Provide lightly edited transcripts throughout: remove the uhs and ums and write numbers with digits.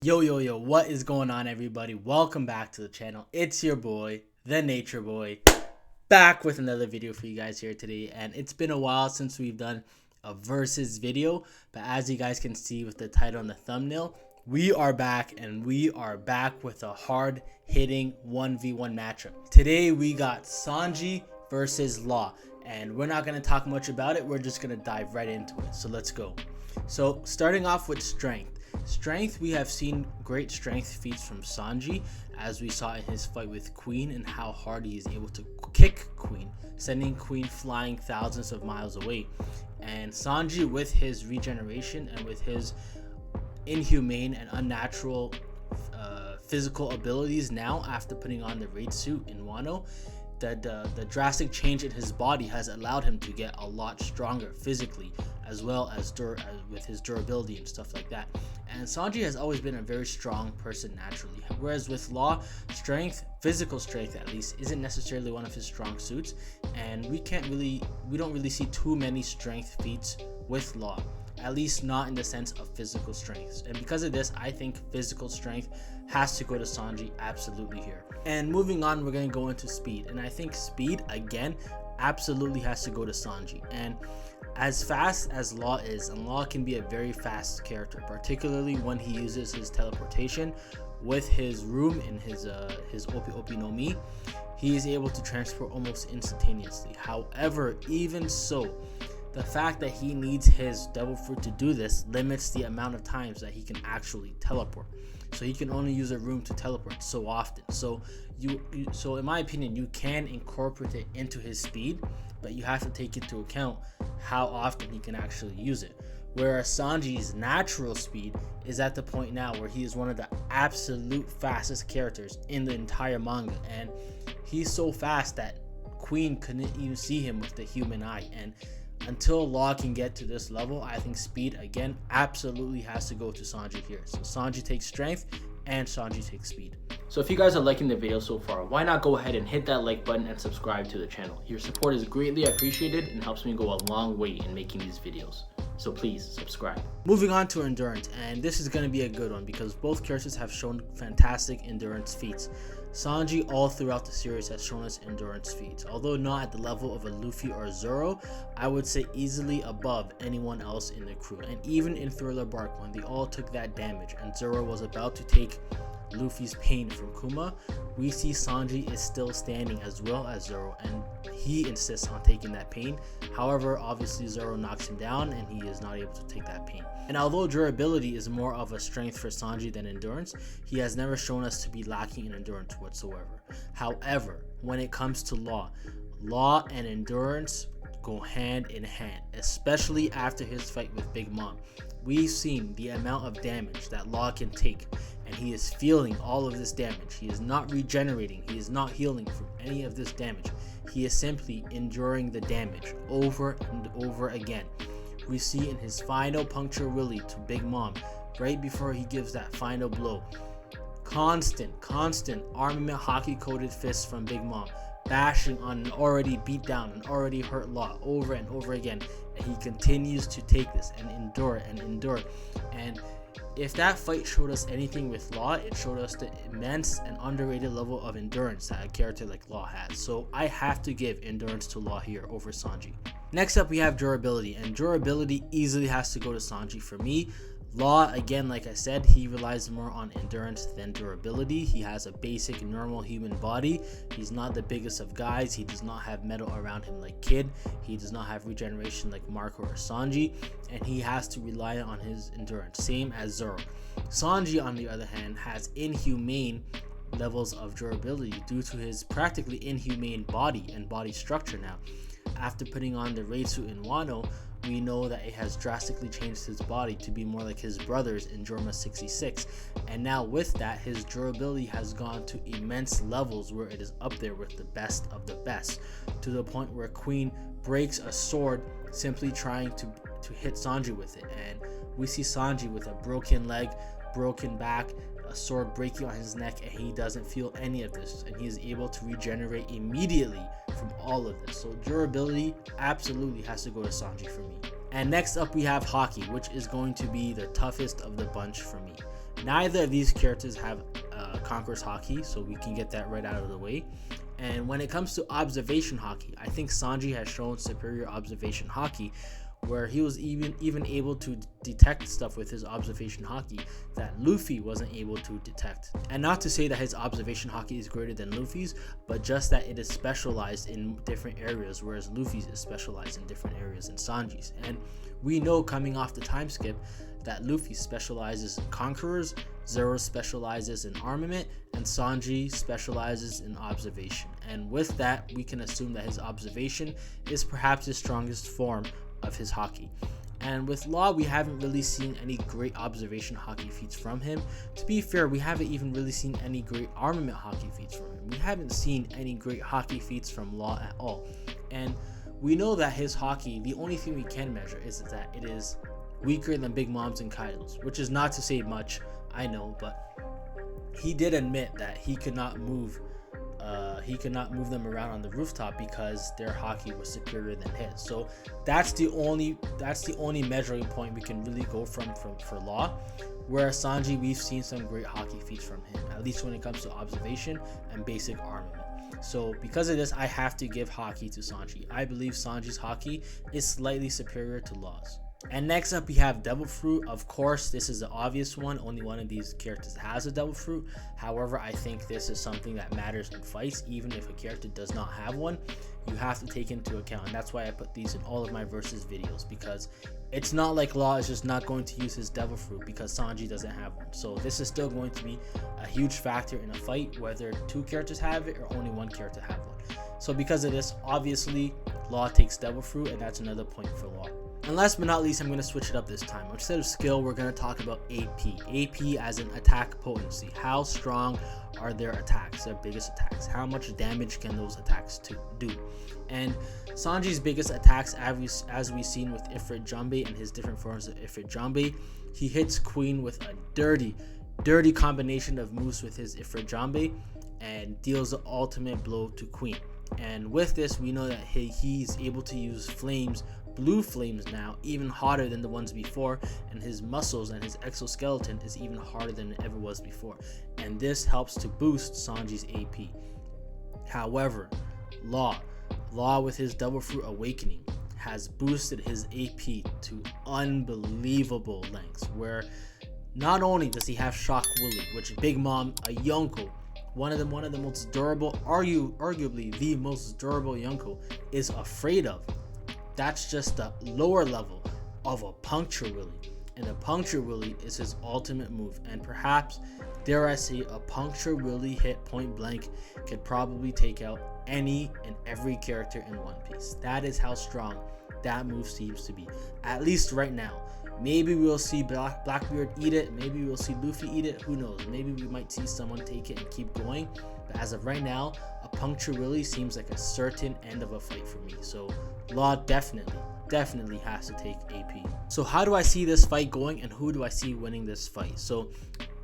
Yo, what is going on, everybody? Welcome back to the channel. It's your boy, the Nature Boy, back with another video for you guys here today. And it's been a while since we've done a versus video, but as you guys can see with the title and the thumbnail, we are back, and we are back with a hard-hitting 1v1 matchup. Today we got Sanji versus Law, and we're not going to talk much about it. We're just going to dive right into it. So let's go. So starting off with strength. We have seen great strength feats from Sanji, as we saw in his fight with Queen and how hard he is able to kick Queen, sending Queen flying thousands of miles away. And Sanji, with his regeneration and with his inhumane and unnatural physical abilities now, after putting on the raid suit in Wano, that the drastic change in his body has allowed him to get a lot stronger physically, as well as with his durability and stuff like that. And Sanji has always been a very strong person naturally, whereas with Law, physical strength at least, isn't necessarily one of his strong suits, and we don't really see too many strength feats with Law, at least not in the sense of physical strength. And because of this, I think physical strength has to go to Sanji absolutely here. And moving on, we're going to go into speed, and I think speed again absolutely has to go to Sanji. And as fast as Law is, and Law can be a very fast character, particularly when he uses his teleportation with his room in his Opi no Mi, he is able to transport almost instantaneously. However, even so, the fact that he needs his devil fruit to do this limits the amount of times that he can actually teleport. So he can only use a room to teleport so often. So so in my opinion, you can incorporate it into his speed, but you have to take into account how often he can actually use it. Whereas Sanji's natural speed is at the point now where he is one of the absolute fastest characters in the entire manga, and he's so fast that Queen couldn't even see him with the human eye. And until Law can get to this level, I think speed again absolutely has to go to Sanji here. So Sanji takes strength and Sanji takes speed. So if you guys are liking the video so far, why not go ahead and hit that like button and subscribe to the channel. Your support is greatly appreciated and helps me go a long way in making these videos. So please subscribe. Moving on to endurance, and this is going to be a good one because both characters have shown fantastic endurance feats. Sanji all throughout the series has shown us endurance feats, although not at the level of a Luffy or Zoro. I would say easily above anyone else in the crew. And even in Thriller Bark, when they all took that damage and Zoro was about to take Luffy's pain from Kuma, we see Sanji is still standing as well as Zoro, and he insists on taking that pain. However, obviously Zoro knocks him down and he is not able to take that pain. And although durability is more of a strength for Sanji than endurance, he has never shown us to be lacking in endurance whatsoever. However, when it comes to Law and endurance go hand in hand, especially after his fight with Big Mom. We've seen the amount of damage that Law can take, and he is feeling all of this damage. He is not regenerating, he is not healing from any of this damage. He is simply enduring the damage over and over again. We see in his final puncture willy to Big Mom, right before he gives that final blow, constant armament Haki coated fists from Big Mom, bashing on an already beat down and already hurt Law over and over again, and he continues to take this and endure. And if that fight showed us anything with Law, it showed us the immense and underrated level of endurance that a character like Law has. So I have to give endurance to Law here over Sanji. Next up, we have durability, and durability easily has to go to Sanji for me. Law, again, like I said, he relies more on endurance than durability. He has a basic normal human body. He's not the biggest of guys. He does not have metal around him like Kid. He does not have regeneration like Marco or Sanji, and he has to rely on his endurance, same as Zoro. Sanji, on the other hand, has inhumane levels of durability due to his practically inhumane body and body structure now. After putting on the raid suit in Wano, we know that it has drastically changed his body to be more like his brothers in Jorma 66, and now with that, his durability has gone to immense levels where it is up there with the best of the best, to the point where Queen breaks a sword simply trying to hit Sanji with it. And we see Sanji with a broken leg, broken back, a sword breaking on his neck, and he doesn't feel any of this, and he is able to regenerate immediately from all of this. So durability absolutely has to go to Sanji for me. And next up we have Haki, which is going to be the toughest of the bunch for me. Neither of these characters have Conqueror's Haki, so we can get that right out of the way. And when it comes to observation Haki, I think Sanji has shown superior observation Haki, where he was even able to detect stuff with his observation Haki that Luffy wasn't able to detect. And not to say that his observation Haki is greater than Luffy's, but just that it is specialized in different areas, whereas Luffy's is specialized in different areas than Sanji's. And we know coming off the time skip that Luffy specializes in conquerors, Zoro specializes in armament, and Sanji specializes in observation. And with that, we can assume that his observation is perhaps his strongest form of his Haki. And with Law, we haven't really seen any great observation Haki feats from him. To be fair, we haven't even really seen any great armament Haki feats from him. We haven't seen any great Haki feats from Law at all. And we know that his Haki, the only thing we can measure is that it is weaker than Big Mom's and Kaido's, which is not to say much, I know, but he did admit that he could not move them around on the rooftop because their Haki was superior than his. So that's the only measuring point we can really go from for Law. Whereas Sanji, we've seen some great Haki feats from him, at least when it comes to observation and basic armament. So because of this, I have to give Haki to Sanji. I believe Sanji's Haki is slightly superior to Law's. And next up we have Devil Fruit. Of course, this is the obvious one. Only one of these characters has a Devil Fruit. However, I think this is something that matters in fights. Even if a character does not have one, you have to take into account. And that's why I put these in all of my versus videos, because it's not like Law is just not going to use his Devil Fruit because Sanji doesn't have one. So this is still going to be a huge factor in a fight, whether two characters have it or only one character have one. So because of this, obviously Law takes Devil Fruit, and that's another point for Law. And last but not least, I'm going to switch it up this time. Instead of skill, we're going to talk about AP. AP as an attack potency. How strong are their attacks, their biggest attacks? How much damage can those attacks do? And Sanji's biggest attacks, as we've seen with Ifrit Jambe and his different forms of Ifrit Jambe, he hits Queen with a dirty combination of moves with his Ifrit Jambe and deals the ultimate blow to Queen. And with this, we know that he's able to use flames, blue flames now, even hotter than the ones before, and his muscles and his exoskeleton is even harder than it ever was before. And this helps to boost Sanji's AP. However, Law with his Devil Fruit Awakening has boosted his AP to unbelievable lengths, where not only does he have Shock Willy, which Big Mom, a Yonko, one of the most durable, arguably the most durable Yonko, is afraid of. That's just the lower level of a Puncture Willy, and a Puncture Willy is his ultimate move. And perhaps, dare I say, a Puncture Willy hit point blank could probably take out any and every character in One Piece. That is how strong that move seems to be, at least right now. Maybe we'll see Blackbeard eat it, maybe we'll see Luffy eat it, who knows, maybe we might see someone take it and keep going, but as of right now, a Puncture Willy seems like a certain end of a fight for me. So Law definitely has to take AP. So how do I see this fight going, and who do I see winning this fight? So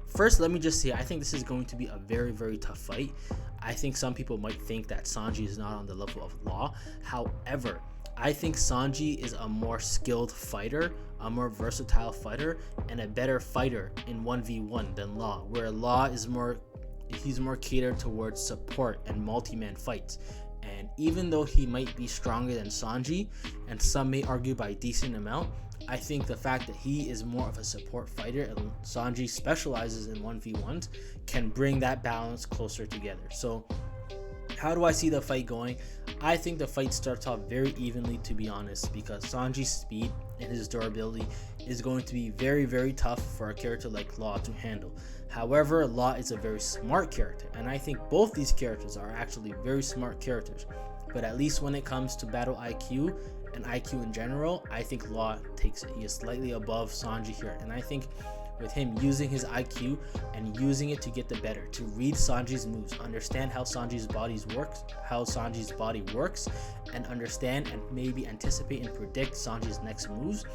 first, let me just say, I think this is going to be a very, very tough fight. I think some people might think that Sanji is not on the level of Law. However, I think Sanji is a more skilled fighter, a more versatile fighter, and a better fighter in 1v1 than Law, where Law is more catered towards support and multi-man fights. And even though he might be stronger than Sanji, and some may argue by a decent amount, I think the fact that he is more of a support fighter and Sanji specializes in 1v1s can bring that balance closer together. So how do I see the fight going? I think the fight starts off very evenly, to be honest, because Sanji's speed and his durability is going to be very, very tough for a character like Law to handle. However, Law is a very smart character, and I think both these characters are actually very smart characters. But at least when it comes to battle IQ and IQ in general, I think Law takes it. He is slightly above Sanji here, and I think with him using his IQ and using it to get the better, to read Sanji's moves, understand how Sanji's body works, and understand and maybe anticipate and predict Sanji's next moves,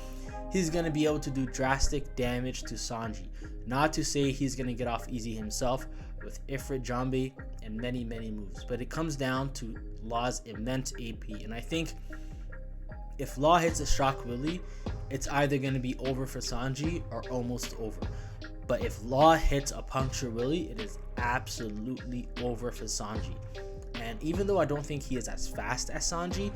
he's going to be able to do drastic damage to Sanji. Not to say he's going to get off easy himself with Ifrit Jambe and many, many moves, but it comes down to Law's immense AP, and I think if Law hits a Shock Willy, it's either going to be over for Sanji or almost over. But if Law hits a Puncture Willy, it is absolutely over for Sanji. And even though I don't think he is as fast as Sanji,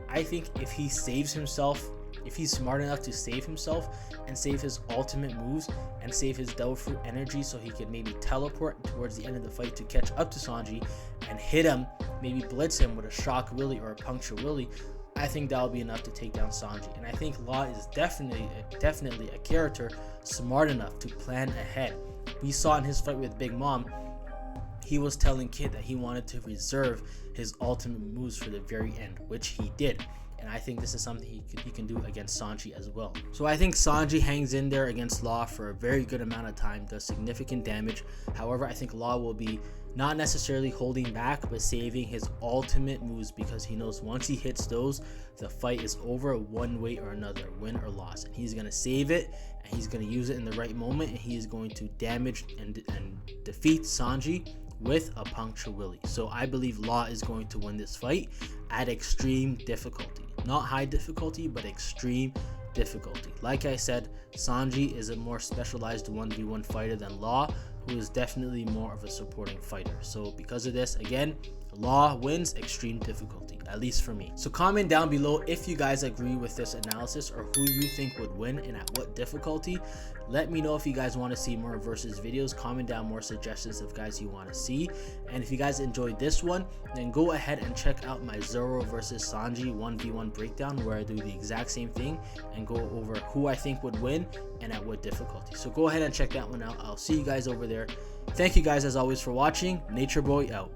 I think if he saves himself, if he's smart enough to save himself and save his ultimate moves and save his Devil Fruit energy so he can maybe teleport towards the end of the fight to catch up to Sanji and hit him, maybe blitz him with a Shock Willy or a Puncture Willy, I think that'll be enough to take down Sanji. And I think Law is definitely a character smart enough to plan ahead. We saw in his fight with Big Mom, he was telling Kid that he wanted to reserve his ultimate moves for the very end, which he did. And I think this is something he can do against Sanji as well. So I think Sanji hangs in there against Law for a very good amount of time, does significant damage. However, I think Law will be not necessarily holding back, but saving his ultimate moves, because he knows once he hits those, the fight is over one way or another, win or loss. And he's going to save it, and he's going to use it in the right moment, and he is going to damage and defeat Sanji with a Puncture Willy. So I believe Law is going to win this fight at extreme difficulty. Not high difficulty, but extreme difficulty. Like I said, Sanji is a more specialized 1v1 fighter than Law, who is definitely more of a supporting fighter. So because of this, again, Law wins extreme difficulty, at least for me. So comment down below if you guys agree with this analysis or who you think would win and at what difficulty. Let me know if you guys want to see more versus videos. Comment down more suggestions of guys you want to see. And if you guys enjoyed this one, then go ahead and check out my Zoro versus Sanji 1v1 breakdown, where I do the exact same thing and go over who I think would win and at what difficulty. So go ahead and check that one out. I'll see you guys over there. Thank you guys as always for watching. Nature Boy out.